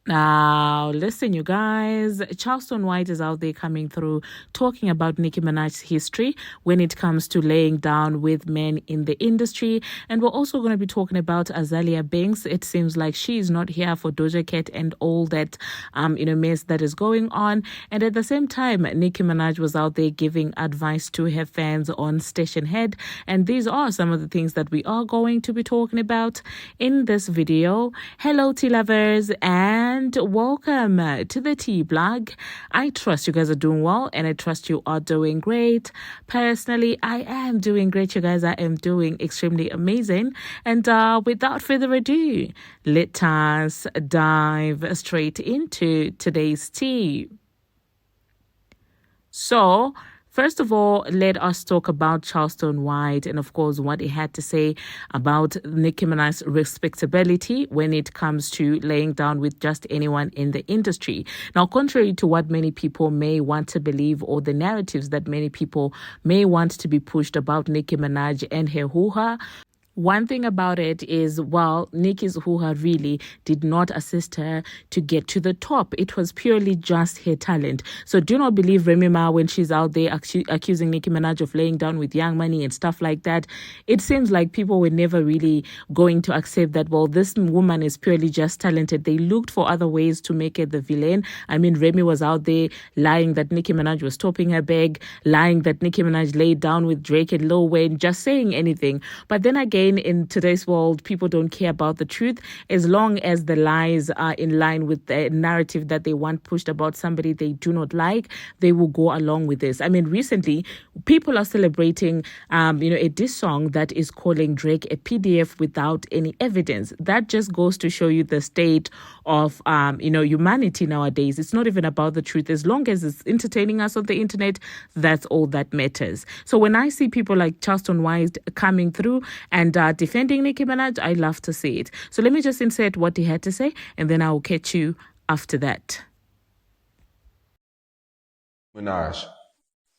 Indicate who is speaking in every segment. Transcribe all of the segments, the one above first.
Speaker 1: Now, listen, you guys, Charleston White is out there coming through talking about Nicki Minaj's history when it comes to laying down with men in the industry. And we're also going to be talking about Azealia Banks. It seems like she is not here for Doja Cat and all that, mess that is going on. And at the same time, Nicki Minaj was out there giving advice to her fans on Station Head. And these are some of the things that we are going to be talking about in this video. Hello, tea lovers, and welcome to the Tea Blog. I trust you guys are doing well, and I trust you are doing great. Personally, I am doing great, you guys. I am doing extremely amazing. And without further ado, let us dive straight into today's tea. So, first of all, let us talk about Charleston White and, of course, what he had to say about Nicki Minaj's respectability when it comes to laying down with just anyone in the industry. Now, contrary to what many people may want to believe, or the narratives that many people may want to be pushed about Nicki Minaj and her hoo-ha, one thing about it is, well, Nicki's hoo-ha really did not assist her to get to the top. It was purely just her talent. So do not believe Remy Ma when she's out there accusing Nicki Minaj of laying down with Young Money and stuff like that. It seems like people were never really going to accept that, well, this woman is purely just talented. They looked for other ways to make her the villain. I mean, Remy was out there lying that Nicki Minaj was topping her bag, lying that Nicki Minaj laid down with Drake and Lil Wayne, just saying anything. But then again, in today's world, people don't care about the truth. As long as the lies are in line with the narrative that they want pushed about somebody they do not like, they will go along with this. I mean, recently, people are celebrating, a diss song that is calling Drake a PDF without any evidence. That just goes to show you the state of, humanity nowadays. It's not even about the truth. As long as it's entertaining us on the internet, that's all that matters. So when I see people like Charleston White coming through and defending Nicki Minaj, I love to see it. So let me just insert what he had to say, and then I'll catch you after that.
Speaker 2: Minaj.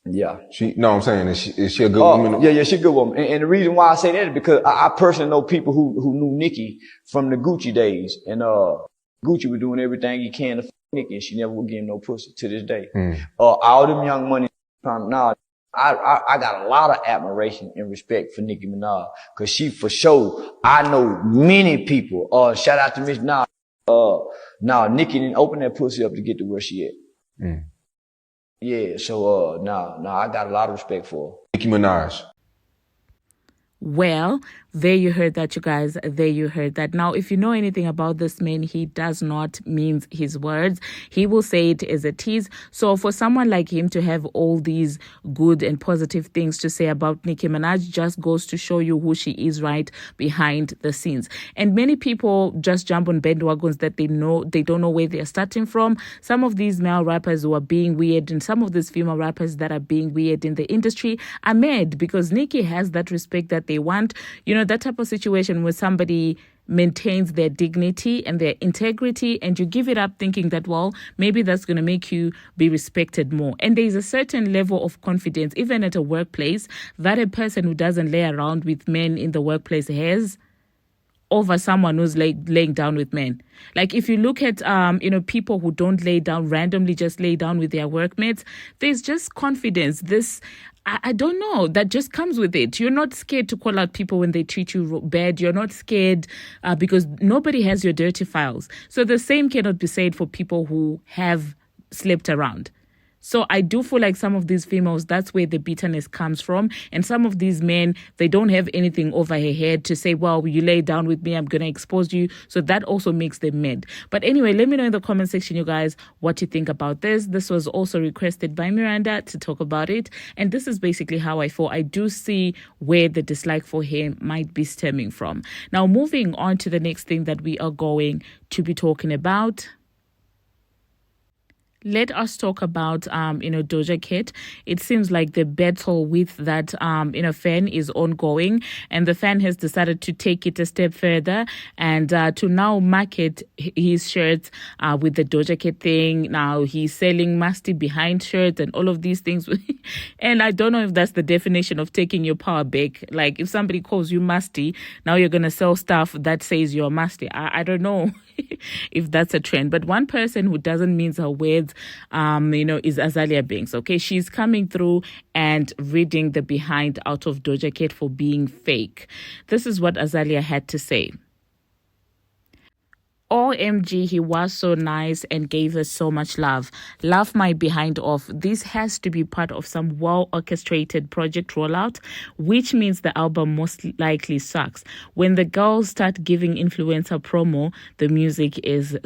Speaker 3: Yeah.
Speaker 2: I'm saying, is she a good woman?
Speaker 3: Yeah, she's a good woman. And the reason why I say that is because I personally know people who knew Nicki from the Gucci days. And Gucci was doing everything he can to fuck Nicki, and she never would give him no pussy to this day. All them Young Money now, I got a lot of admiration and respect for Nicki Minaj, cause she for sure, I know many people, shout out to Miss Nah, Nicki didn't open that pussy up to get to where she at. Yeah, so, I got a lot of respect for her.
Speaker 2: Nicki Minaj.
Speaker 1: Well, there you heard that, you guys. There you heard that. Now, if you know anything about this man, he does not mince his words. He will say it as it is. So for someone like him to have all these good and positive things to say about Nicki Minaj just goes to show you who she is right behind the scenes. And many people just jump on bandwagons that they don't know where they're starting from. Some of these male rappers who are being weird and some of these female rappers that are being weird in the industry are mad because Nicki has that respect that they want. That type of situation where somebody maintains their dignity and their integrity and you give it up thinking that, well, maybe that's going to make you be respected more. And there's a certain level of confidence, even at a workplace, that a person who doesn't lay around with men in the workplace has over someone who's laying down with men. Like if you look at, people who don't lay down, randomly just lay down with their workmates, there's just confidence. I don't know, that just comes with it. You're not scared to call out people when they treat you bad. You're not scared because nobody has your dirty files. So the same cannot be said for people who have slept around. So I do feel like some of these females, that's where the bitterness comes from. And some of these men, they don't have anything over her head to say, well, you lay down with me, I'm going to expose you. So that also makes them mad. But anyway, let me know in the comment section, you guys, what you think about this. This was also requested by Miranda to talk about it. And this is basically how I feel. I do see where the dislike for him might be stemming from. Now, moving on to the next thing that we are going to be talking about. Let us talk about, Doja Cat. It seems like the battle with that, fan is ongoing, and the fan has decided to take it a step further and to now market his shirts with the Doja Cat thing. Now he's selling musty behind shirts and all of these things. And I don't know if that's the definition of taking your power back. Like if somebody calls you musty, now you're going to sell stuff that says you're musty. I don't know if that's a trend. But one person who doesn't mince her words, is Azealia Banks. Okay, she's coming through and reading the behind out of Doja Cat for being fake. This is what Azealia had to say. OMG, he was so nice and gave us so much love. Laugh my behind off. This has to be part of some well-orchestrated project rollout, which means the album most likely sucks. When the girls start giving influencer promo, the music is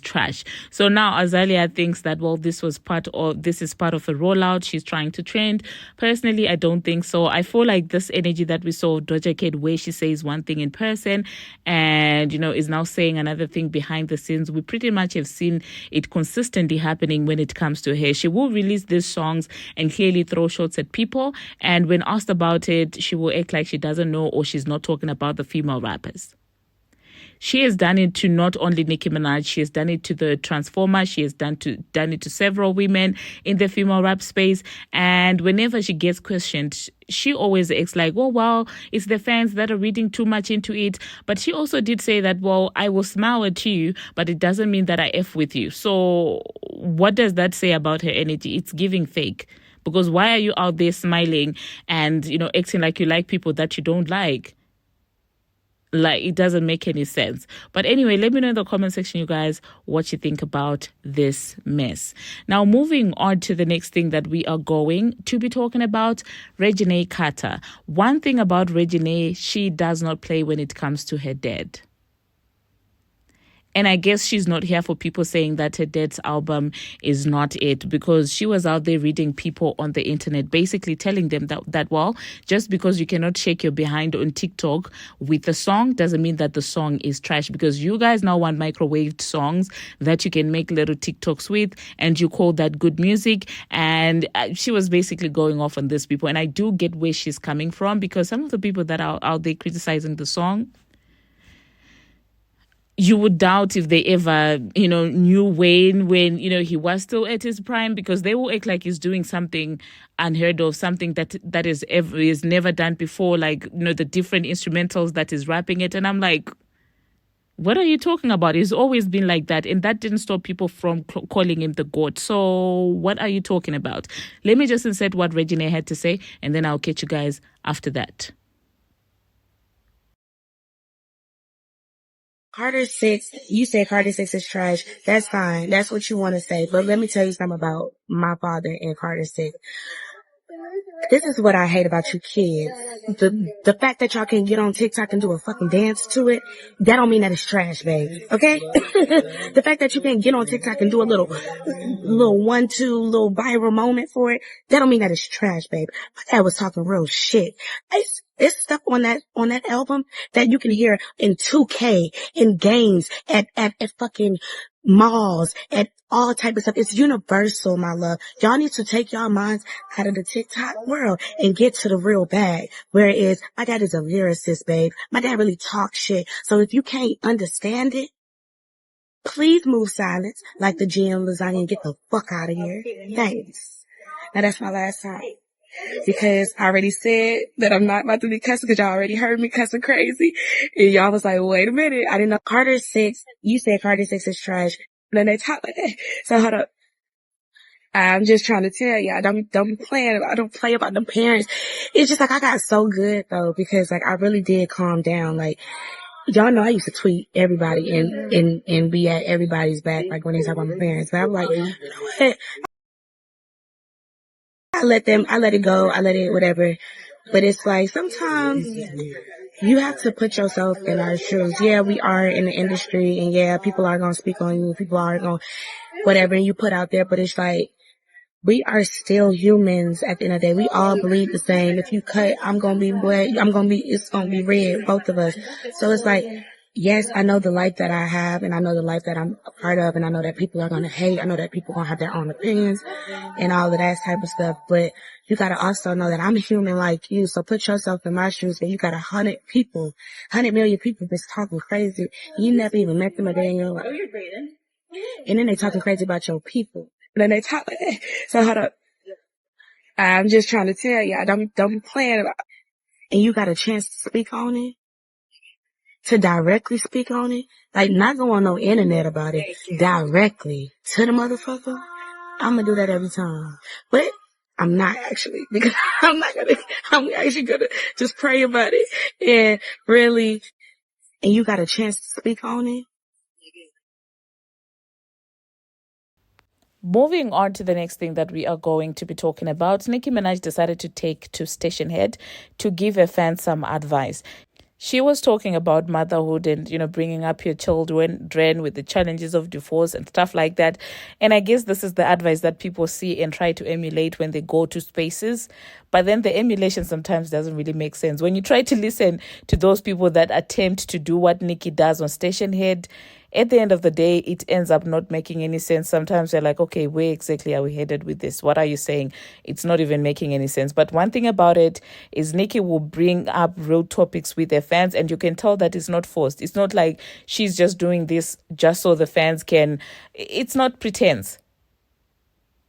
Speaker 1: trash. So now Azealia thinks that, well, this is part of a rollout. She's trying to trend. Personally, I don't think so. I feel like this energy that we saw Doja Cat, where she says one thing in person and, is now saying another thing behind the scenes, we pretty much have seen it consistently happening when it comes to her. She will release these songs and clearly throw shots at people, and when asked about it, she will act like she doesn't know or she's not talking about the female rappers. She has done it to not only Nicki Minaj, she has done it to the Transformer, she has done it to several women in the female rap space. And whenever she gets questioned, she always acts like, well, it's the fans that are reading too much into it. But she also did say that, well, I will smile at you, but it doesn't mean that I F with you. So what does that say about her energy? It's giving fake. Because why are you out there smiling and, acting like you like people that you don't like? Like, it doesn't make any sense. But anyway, let me know in the comment section, you guys, what you think about this mess. Now, moving on to the next thing that we are going to be talking about, Reginae Carter. One thing about Reginae, she does not play when it comes to her dad. And I guess she's not here for people saying that her dad's album is not it, because she was out there reading people on the internet, basically telling them that well, just because you cannot shake your behind on TikTok with a song doesn't mean that the song is trash, because you guys now want microwaved songs that you can make little TikToks with, and you call that good music. And she was basically going off on these people. And I do get where she's coming from, because some of the people that are out there criticizing the song, you would doubt if they ever, knew Wayne when, he was still at his prime, because they will act like he's doing something unheard of, something that is never done before, like, the different instrumentals that is rapping it. And I'm like, what are you talking about? He's always been like that. And that didn't stop people from calling him the GOAT. So what are you talking about? Let me just insert what Reginae had to say, and then I'll catch you guys after that.
Speaker 4: Carter 6, you say Carter 6 is trash. That's fine. That's what you want to say. But let me tell you something about my father and Carter 6. This is what I hate about you kids. The fact that y'all can get on TikTok and do a fucking dance to it, that don't mean that it's trash, baby. Okay? The fact that you can get on TikTok and do a little 1-2 little viral moment for it, that don't mean that it's trash, baby. My dad was talking real shit. It's stuff on that album that you can hear in 2K, in games, at fucking malls, at all type of stuff. It's universal, my love. Y'all need to take y'all minds out of the TikTok world and get to the real bag. Whereas my dad is a lyricist, babe. My dad really talks shit. So if you can't understand it, please move silence like the GM lasagna and get the fuck out of here. Thanks. Now that's my last time. Because I already said that I'm not about to be cussing, because y'all already heard me cussing crazy. And y'all was like, wait a minute. I didn't know. Carter 6, you said Carter 6 is trash. And then they talk like that. So hold up. I'm just trying to tell y'all, don't play about them parents. It's just like, I got so good though, because like I really did calm down. Like, y'all know I used to tweet everybody and be at everybody's back, like when they talk about my parents. But I'm like, you know what? I let it go. I let it, whatever. But it's like, sometimes you have to put yourself in our shoes. Yeah, we are in the industry, and yeah, people are going to speak on you. People are going to whatever you put out there. But it's like, we are still humans at the end of the day. We all bleed the same. If you cut, I'm going to be black. It's going to be red, both of us. So it's like, yes, I know the life that I have, and I know the life that I'm a part of, and I know that people are gonna hate. I know that people are gonna have their own opinions and all of that type of stuff. But you gotta also know that I'm a human like you. So put yourself in my shoes, and you got 100 million people that's talking crazy. You never even met them a day in your life. And then they talking crazy about your people. And then they talk like that. So hold up. I'm just trying to tell y'all, don't be playing about it. And you got a chance to speak on it, to directly speak on it, like not go on no internet about it, directly to the motherfucker. I'm gonna do that every time. But I'm not actually, because I'm actually gonna just pray about it and really, and you got a chance to speak on it.
Speaker 1: Moving on to the next thing that we are going to be talking about, Nicki Minaj decided to take to Station Head to give her fans some advice. She was talking about motherhood and, bringing up your children with the challenges of divorce and stuff like that. And I guess this is the advice that people see and try to emulate when they go to spaces. But then the emulation sometimes doesn't really make sense. When you try to listen to those people that attempt to do what Nicki does on Station Head, at the end of the day, it ends up not making any sense. Sometimes they're like, okay, where exactly are we headed with this? What are you saying? It's not even making any sense. But one thing about it is Nicki will bring up real topics with her fans, and you can tell that it's not forced. It's not like she's just doing this just so the fans can. It's not pretense.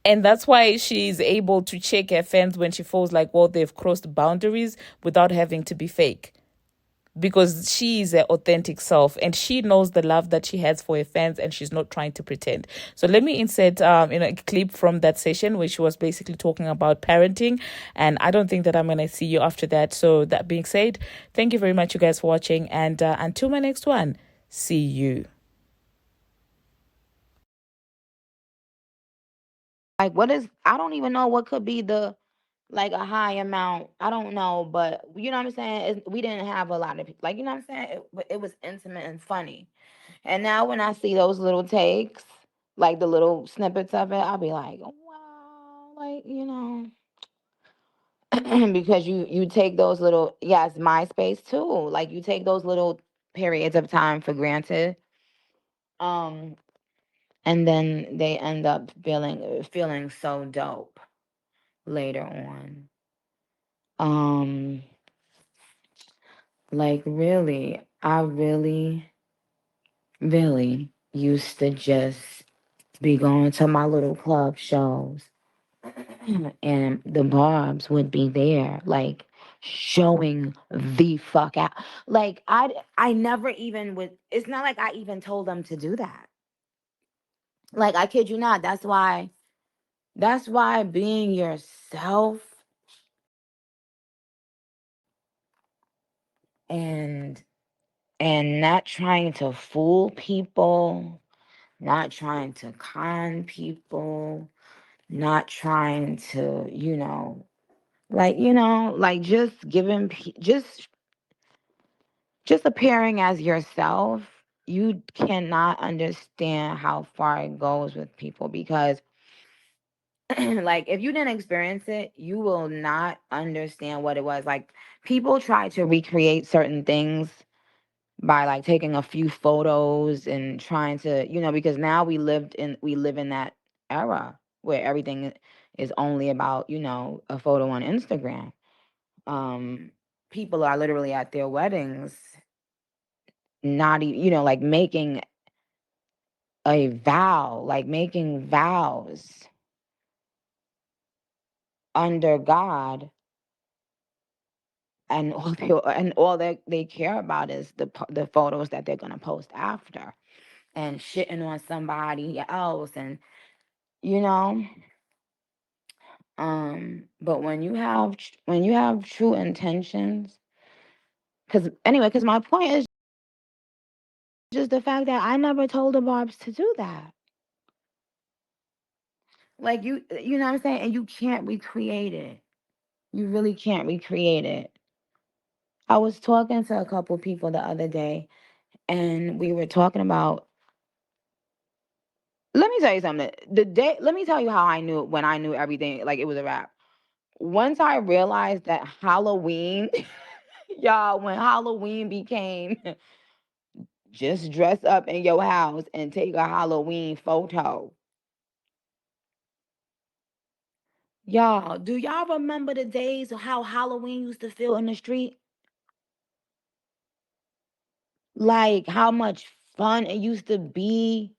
Speaker 1: And that's why she's able to check her fans when she feels like, well, they've crossed boundaries without having to be fake. Because she is her authentic self and she knows the love that she has for her fans and she's not trying to pretend. So let me insert a clip from that session where she was basically talking about parenting, and I don't think that I'm going to see you after that. So that being said, thank you very much, you guys, for watching, and until my next one, see you.
Speaker 5: Like, I don't even know what could be like a high amount. I don't know, but you know what I'm saying? We didn't have a lot of people. Like, you know what I'm saying? It was intimate and funny. And now when I see those little takes, like the little snippets of it, I'll be like, wow, like, because you take those little, yes, MySpace too. Like you take those little periods of time for granted. Um, and then they end up feeling so dope later on. Like really, I really used to just be going to my little club shows and the Barbs would be there, like showing the fuck out. Like I never even would. It's not like I even told them to do that. Like I kid you not. That's why being yourself and not trying to fool people, not trying to con people, not trying to, like just giving, just appearing as yourself. You cannot understand how far it goes with people because, like, if you didn't experience it, you will not understand what it was. Like, people try to recreate certain things by like taking a few photos and trying to, because now we live in that era where everything is only about, a photo on Instagram. People are literally at their weddings not even, like making making vows under God, and all that they care about is the photos that they're gonna post after, and shitting on somebody else, and you know but when you have true intentions, because my point is just the fact that I never told the Barbs to do that. Like you know what I'm saying, and you can't recreate it. You really can't recreate it. I was talking to a couple people the other day, and we were talking about. Let me tell you something. Let me tell you how I knew when I knew everything, like it was a wrap. Once I realized that Halloween, y'all, when Halloween became Just dress up in your house and take a Halloween photo. Y'all, do y'all remember the days of how Halloween used to feel in the street? Like how much fun it used to be.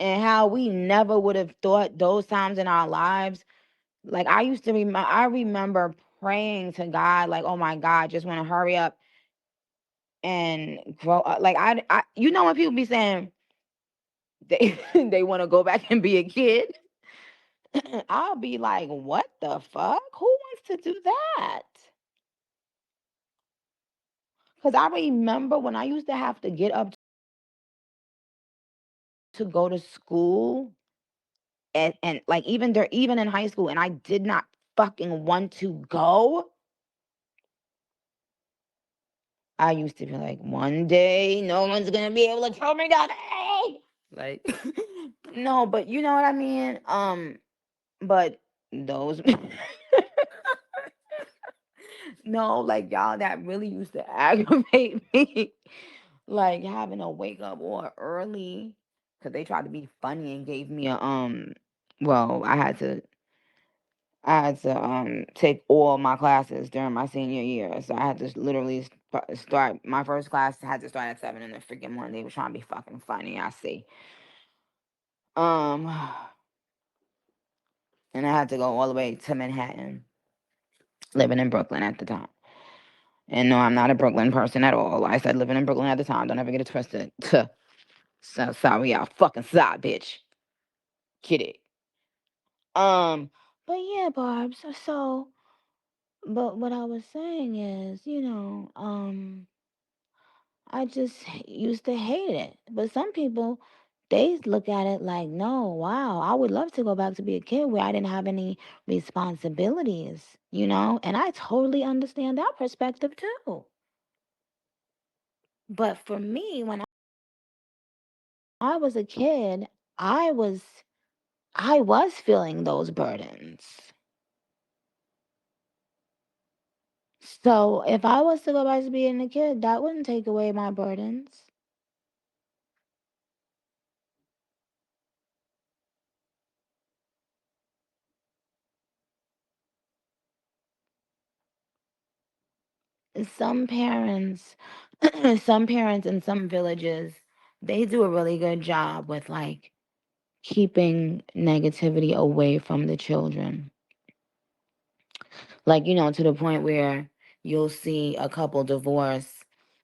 Speaker 5: And how we never would have thought those times in our lives. Like I remember praying to God, like, oh my God, just want to hurry up and grow up. Like you know when people be saying they they want to go back and be a kid, I'll be like, what the fuck? Who wants to do that? Because I remember when I used to have to get up to go to school, and like even in high school, and I did not fucking want to go. I used to be like, one day no one's gonna be able to tell me nothing. Like, no, but you know what I mean. But those, no, like y'all, that really used to aggravate me. Like having to wake up or early because they tried to be funny and gave me a Well, I had to take all my classes during my senior year. So I had to literally start my first class had to start at 7 in the freaking morning. They were trying to be fucking funny, I see. Um and I had to go all the way to Manhattan, living in Brooklyn at the time. And no, I'm not a Brooklyn person at all. I said living in Brooklyn at the time. Don't ever get it twisted. So sorry, y'all fucking side bitch. Kid it. But yeah, Barbs. So but what I was saying is, I just used to hate it. But some people, they look at it like, no, wow, I would love to go back to be a kid where I didn't have any responsibilities. And I totally understand that perspective too. But for me, when I was a kid, I was I was feeling those burdens. So if I was to go back to being a kid, that wouldn't take away my burdens. Some parents some parents in some villages, they do a really good job with like keeping negativity away from the children. Like, to the point where you'll see a couple divorce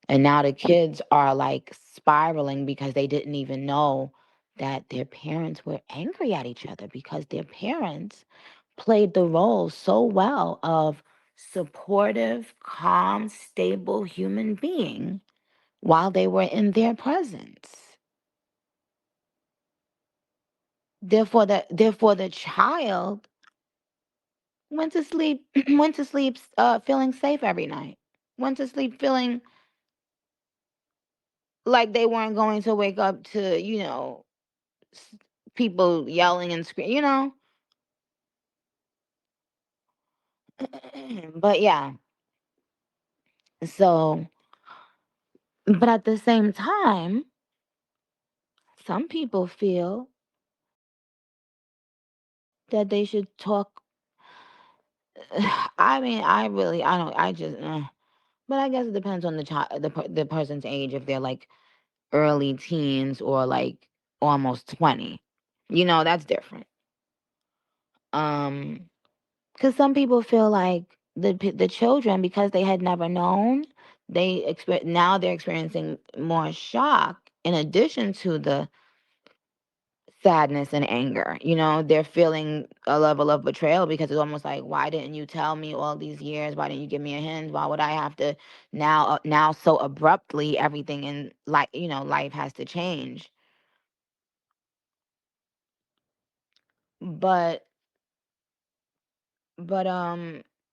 Speaker 5: and now the kids are like spiraling because they didn't even know that their parents were angry at each other because their parents played the role so well of supportive, calm, stable human being while they were in their presence. Therefore the child went to sleep feeling safe every night. Went to sleep feeling like they weren't going to wake up to, people yelling and screaming. But yeah. So, but at the same time, some people feel that they should talk. I mean, I don't, I just, but I guess it depends on the child, the person's age, if they're like early teens or like almost 20. That's different. Um, because some people feel like the children, because they had never known, now they're experiencing more shock in addition to the sadness and anger. They're feeling a level of betrayal because it's almost like, why didn't you tell me all these years? Why didn't you give me a hint? Why would I have to now so abruptly everything in life has to change? But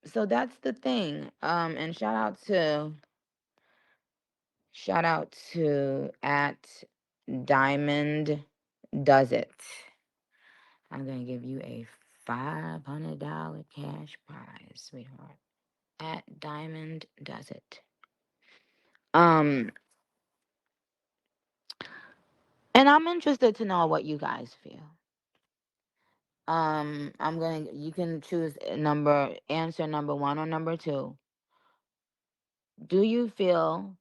Speaker 5: so that's the thing. And shout out to at Diamond Does It. I'm gonna give you a $500 cash prize, sweetheart. at Diamond Does It. And I'm interested to know what you guys feel. You can choose answer number 1 or number 2. Do you feel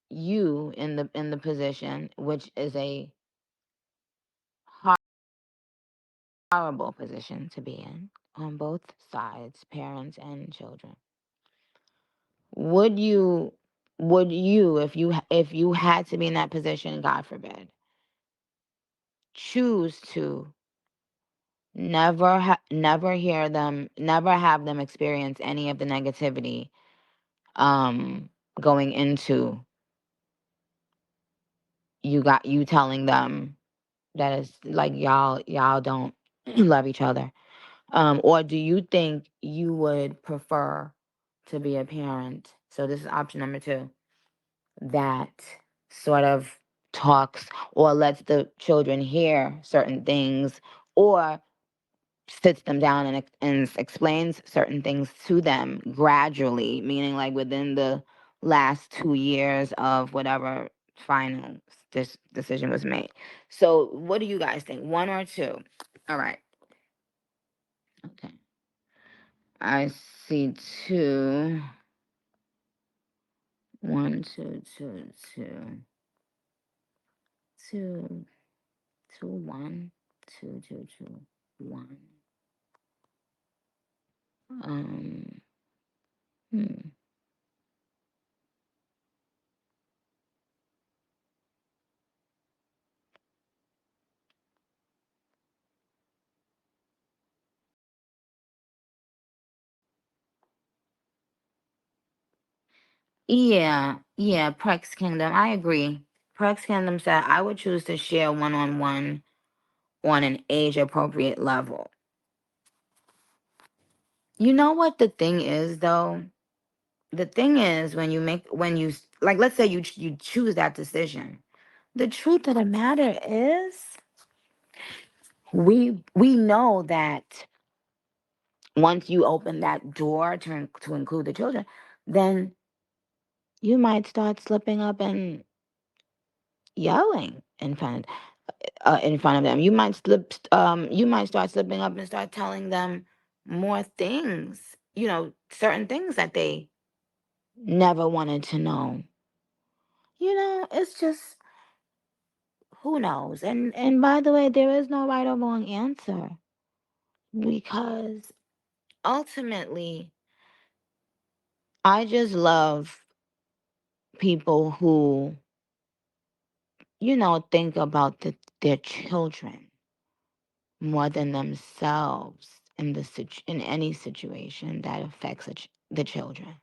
Speaker 5: you in the position, which is a horrible position to be in on both sides, parents and children? Would you if you had to be in that position, God forbid, choose to never hear them, never have them experience any of the negativity going into you telling them that it's like y'all don't love each other? Or do you think you would prefer to be a parent? So this is option number 2, that sort of talks or lets the children hear certain things, or sits them down and explains certain things to them gradually, meaning like within the last 2 years of whatever final this decision was made. So what do you guys think? 1 or 2? All right. Okay. I see 2. 1, 2, 2, 2. 2, 2, 1, 2, 2, 2, 1. Um, hmm. Yeah, Prex Kingdom. I agree. Prex Kingdom said I would choose to share one-on-one on an age-appropriate level. You know what the thing is, though? The thing is, when you like, let's say you choose that decision. The truth of the matter is, we know that once you open that door to include the children, then you might start slipping up and yelling in front of them. You might start slipping up and start telling them more things, certain things that they never wanted to know. It's just, who knows? And by the way, there is no right or wrong answer, because ultimately I just love people who think about their children more than themselves in any situation that affects the children.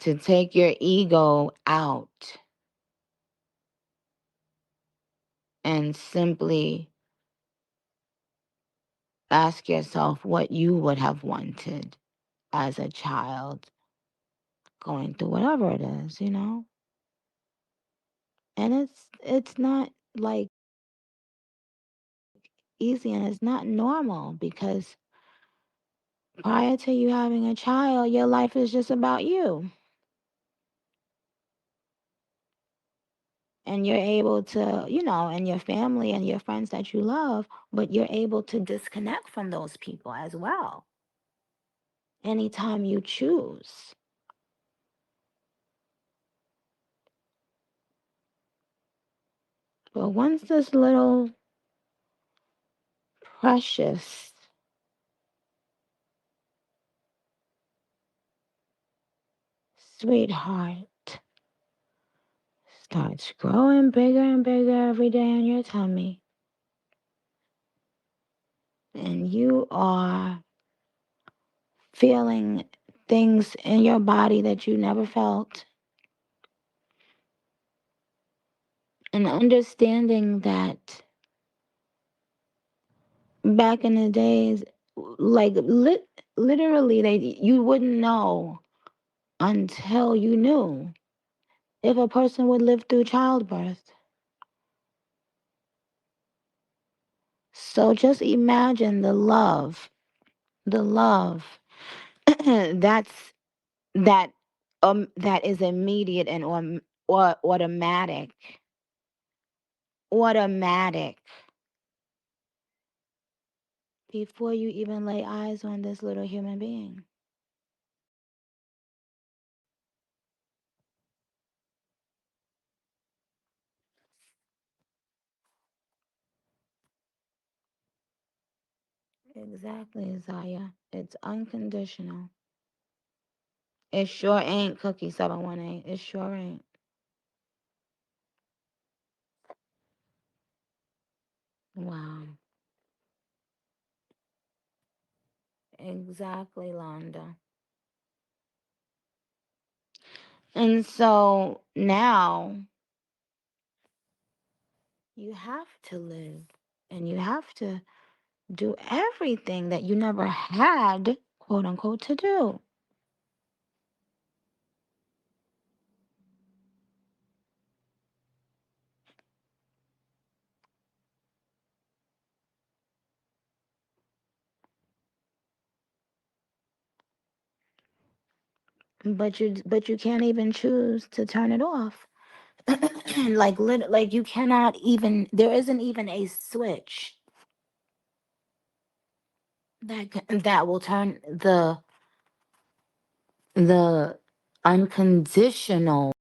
Speaker 5: To take your ego out and simply ask yourself what you would have wanted as a child going through whatever it is, And it's not like easy, and it's not normal, because prior to you having a child, your life is just about you. And you're able to, and your family and your friends that you love, but you're able to disconnect from those people as well anytime you choose. But once this little precious sweetheart starts growing bigger and bigger every day in your tummy, and you are feeling things in your body that you never felt, and understanding that back in the days, like literally, you wouldn't know until you knew if a person would live through childbirth. So just imagine the love that's that is immediate and or automatic before you even lay eyes on this little human being. Exactly, Zaya. It's unconditional. It sure ain't Cookie 718. It sure ain't. Wow. Exactly, Londa. And so now you have to live and you have to do everything that you never had, quote unquote, to do. But you can't even choose to turn it off. Like you cannot even, there isn't even a switch that will turn the unconditional